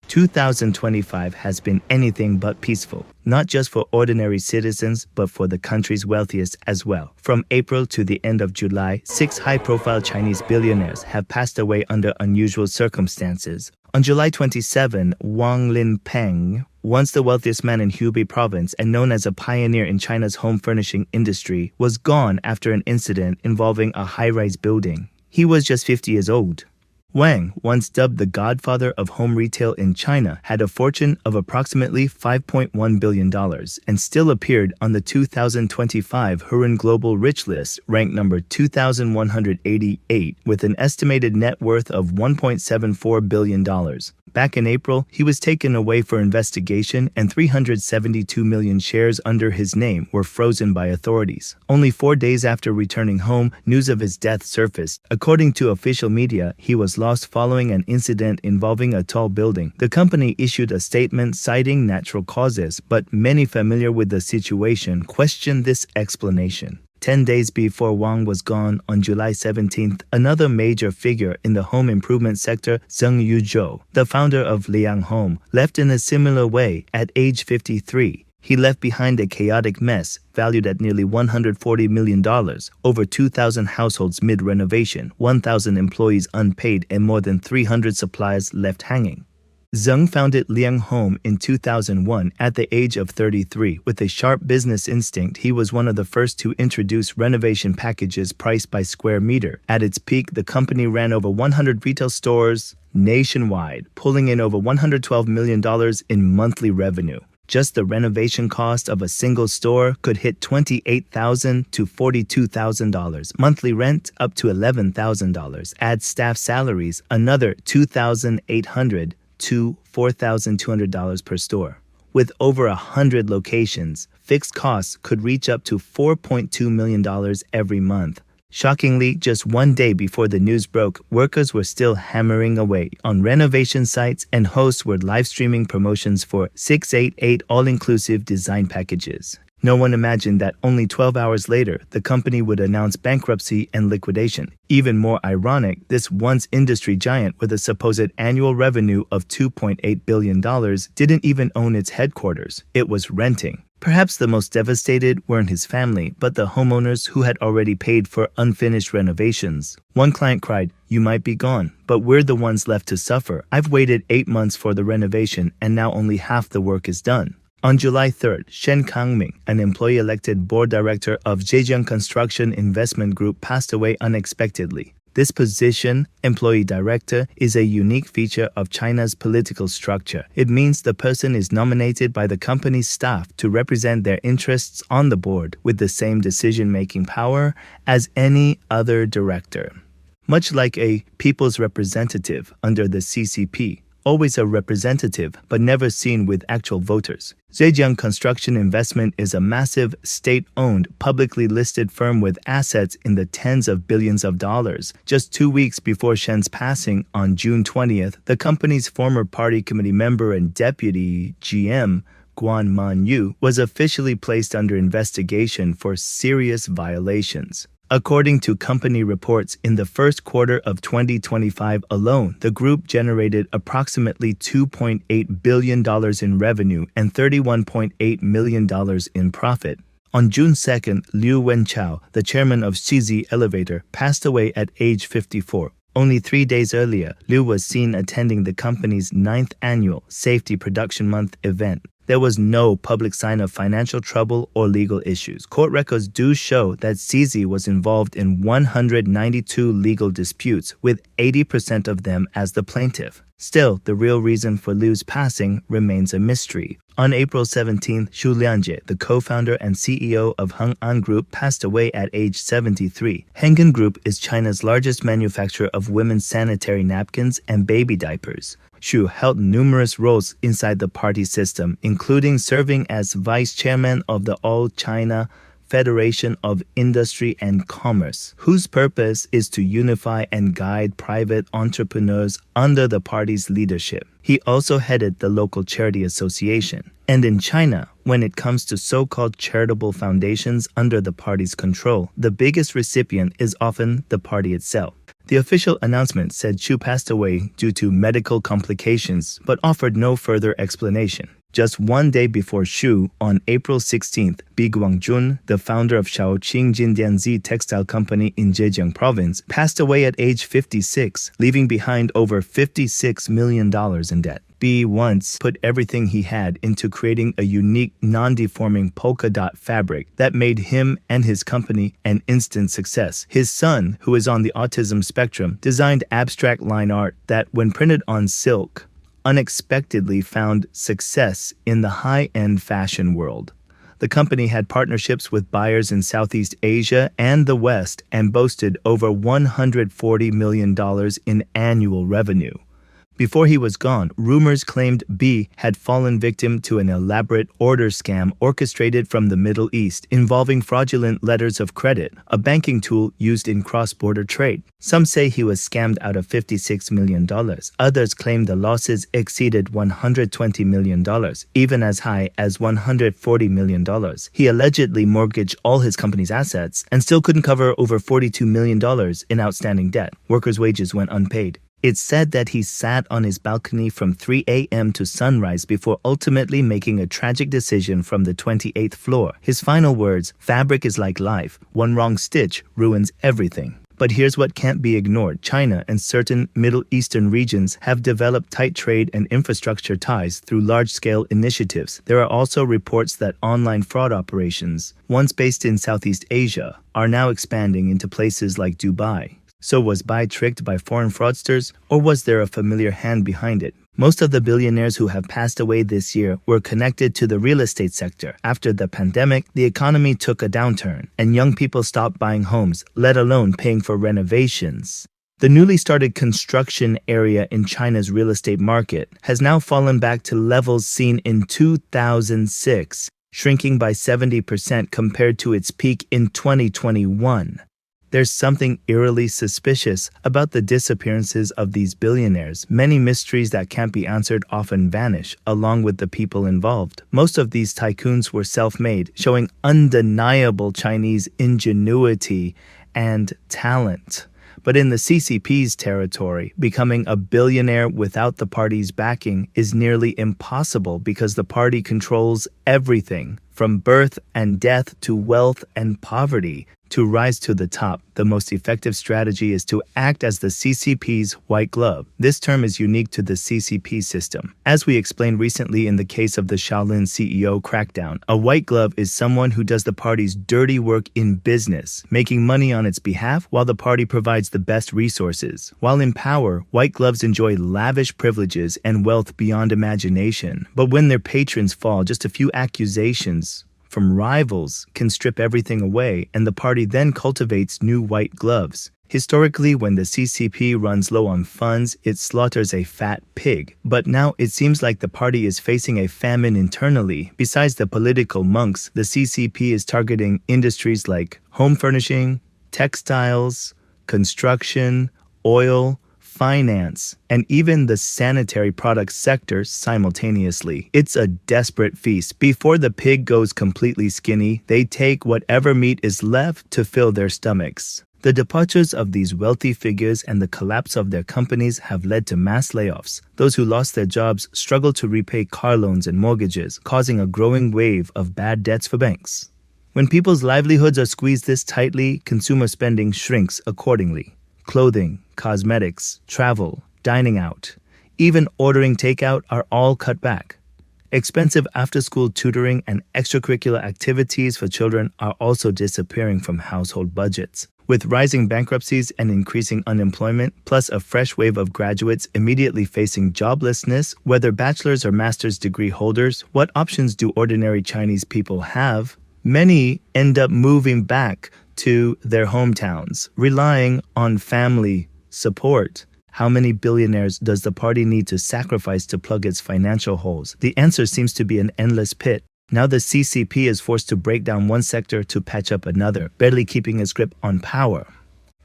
2025 has been anything but peaceful, not just for ordinary citizens, but for the country's wealthiest as well. From April to the end of July, 6 high-profile Chinese billionaires have passed away under unusual circumstances. On July 27, Wang Linpeng, once the wealthiest man in Hubei province and known as a pioneer in China's home furnishing industry, was gone after an incident involving a high-rise building. He was just 50 years old. Wang, once dubbed the godfather of home retail in China, had a fortune of approximately $5.1 billion and still appeared on the 2025 Hurun Global Rich List, ranked number 2,188, with an estimated net worth of $1.74 billion. Back in April, he was taken away for investigation and 372 million shares under his name were frozen by authorities. Only 4 days after returning home, news of his death surfaced. According to official media, he was lost following an incident involving a tall building. The company issued a statement citing natural causes, but many familiar with the situation questioned this explanation. 10 days before Wang was gone, on July 17th, another major figure in the home improvement sector, Zheng Yuzhou, the founder of Liang Home, left in a similar way at age 53. He left behind a chaotic mess, valued at nearly $140 million, over 2,000 households mid-renovation, 1,000 employees unpaid, and more than 300 suppliers left hanging. Zheng founded Liang Home in 2001 at the age of 33. With a sharp business instinct, he was one of the first to introduce renovation packages priced by square meter. At its peak, the company ran over 100 retail stores nationwide, pulling in over $112 million in monthly revenue. Just the renovation cost of a single store could hit $28,000 to $42,000. Monthly rent up to $11,000. Add staff salaries, another $2,800 to $4,200 per store. With over 100 locations, fixed costs could reach up to $4.2 million every month. Shockingly, just 1 day before the news broke, workers were still hammering away on renovation sites and hosts were live streaming promotions for 688 all-inclusive design packages. No one imagined that only 12 hours later, the company would announce bankruptcy and liquidation. Even more ironic, this once industry giant with a supposed annual revenue of $2.8 billion didn't even own its headquarters. It was renting. Perhaps the most devastated weren't his family, but the homeowners who had already paid for unfinished renovations. One client cried, "You might be gone, but we're the ones left to suffer. I've waited 8 months for the renovation, and now only half the work is done." On July 3rd, Shen Kangming, an employee elected board director of Zhejiang Construction Investment Group, passed away unexpectedly. This position, employee director, is a unique feature of China's political structure. It means the person is nominated by the company's staff to represent their interests on the board with the same decision-making power as any other director. Much like a people's representative under the CCP, always a representative, but never seen with actual voters. Zhejiang Construction Investment is a massive, state-owned, publicly listed firm with assets in the tens of billions of dollars. Just 2 weeks before Shen's passing, on June 20th, the company's former party committee member and deputy GM, Guan Manyu, was officially placed under investigation for serious violations. According to company reports, in the first quarter of 2025 alone, the group generated approximately $2.8 billion in revenue and $31.8 million in profit. On June 2nd, Liu Wenchao, the chairman of CZ Elevator, passed away at age 54. Only 3 days earlier, Liu was seen attending the company's 9th annual Safety Production Month event. There was no public sign of financial trouble or legal issues. Court records do show that CZ was involved in 192 legal disputes, with 80% of them as the plaintiff. Still, the real reason for Liu's passing remains a mystery. On April 17th, Xu Lianjie, the co-founder and CEO of Heng An Group, passed away at age 73. Heng An Group is China's largest manufacturer of women's sanitary napkins and baby diapers. Xu held numerous roles inside the party system, including serving as vice chairman of the All China Federation of Industry and Commerce, whose purpose is to unify and guide private entrepreneurs under the party's leadership. He also headed the local charity association. And in China, when it comes to so-called charitable foundations under the party's control, the biggest recipient is often the party itself. The official announcement said Xu passed away due to medical complications, but offered no further explanation. Just one day before Xu, on April 16th, Bi Guangjun, the founder of Shaoqing Jindianzi Textile Company in Zhejiang Province, passed away at age 56, leaving behind over $56 million in debt. Bi once put everything he had into creating a unique, non-deforming polka dot fabric that made him and his company an instant success. His son, who is on the autism spectrum, designed abstract line art that, when printed on silk, unexpectedly found success in the high-end fashion world. The company had partnerships with buyers in Southeast Asia and the West and boasted over $140 million in annual revenue. Before he was gone, rumors claimed B had fallen victim to an elaborate order scam orchestrated from the Middle East involving fraudulent letters of credit, a banking tool used in cross-border trade. Some say he was scammed out of $56 million. Others claim the losses exceeded $120 million, even as high as $140 million. He allegedly mortgaged all his company's assets and still couldn't cover over $42 million in outstanding debt. Workers' wages went unpaid. It's said that he sat on his balcony from 3 a.m. to sunrise before ultimately making a tragic decision from the 28th floor. His final words, "Fabric is like life. One wrong stitch ruins everything." But here's what can't be ignored. China and certain Middle Eastern regions have developed tight trade and infrastructure ties through large-scale initiatives. There are also reports that online fraud operations, once based in Southeast Asia, are now expanding into places like Dubai. So was Bai tricked by foreign fraudsters, or was there a familiar hand behind it? Most of the billionaires who have passed away this year were connected to the real estate sector. After the pandemic, the economy took a downturn, and young people stopped buying homes, let alone paying for renovations. The newly started construction area in China's real estate market has now fallen back to levels seen in 2006, shrinking by 70% compared to its peak in 2021. There's something eerily suspicious about the disappearances of these billionaires. Many mysteries that can't be answered often vanish, along with the people involved. Most of these tycoons were self-made, showing undeniable Chinese ingenuity and talent. But in the CCP's territory, becoming a billionaire without the party's backing is nearly impossible because the party controls everything, from birth and death to wealth and poverty. To rise to the top, the most effective strategy is to act as the CCP's white glove. This term is unique to the CCP system. As we explained recently in the case of the Shaolin CEO crackdown, a white glove is someone who does the party's dirty work in business, making money on its behalf while the party provides the best resources. While in power, white gloves enjoy lavish privileges and wealth beyond imagination. But when their patrons fall, just a few accusations from rivals can strip everything away, and the party then cultivates new white gloves. Historically, when the CCP runs low on funds, it slaughters a fat pig. But now it seems like the party is facing a famine internally. Besides the political monks, the CCP is targeting industries like home furnishing, textiles, construction, oil, finance, and even the sanitary products sector simultaneously. It's a desperate feast. Before the pig goes completely skinny, they take whatever meat is left to fill their stomachs. The departures of these wealthy figures and the collapse of their companies have led to mass layoffs. Those who lost their jobs struggle to repay car loans and mortgages, causing a growing wave of bad debts for banks. When people's livelihoods are squeezed this tightly, consumer spending shrinks accordingly. Clothing, cosmetics, travel, dining out, even ordering takeout are all cut back. Expensive after-school tutoring and extracurricular activities for children are also disappearing from household budgets. With rising bankruptcies and increasing unemployment, plus a fresh wave of graduates immediately facing joblessness, whether bachelor's or master's degree holders, what options do ordinary Chinese people have? Many end up moving back to their hometowns, relying on family support. How many billionaires does the party need to sacrifice to plug its financial holes? The answer seems to be an endless pit. Now the CCP is forced to break down one sector to patch up another, barely keeping its grip on power.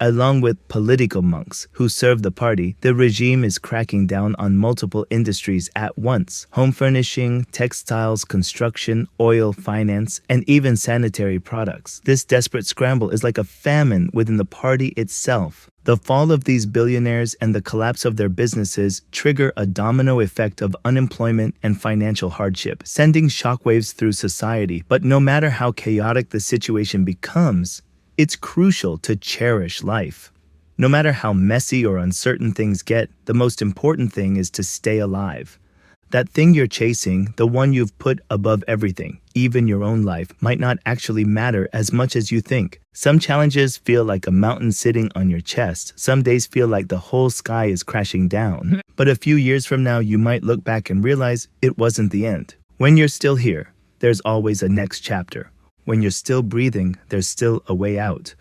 Along with political monks who serve the party, the regime is cracking down on multiple industries at once: home furnishing, textiles, construction, oil, finance, and even sanitary products. This desperate scramble is like a famine within the party itself. The fall of these billionaires and the collapse of their businesses trigger a domino effect of unemployment and financial hardship, sending shockwaves through society. But no matter how chaotic the situation becomes, it's crucial to cherish life. No matter how messy or uncertain things get, the most important thing is to stay alive. That thing you're chasing, the one you've put above everything, even your own life, might not actually matter as much as you think. Some challenges feel like a mountain sitting on your chest. Some days feel like the whole sky is crashing down. But a few years from now, you might look back and realize it wasn't the end. When you're still here, there's always a next chapter. When you're still breathing, there's still a way out.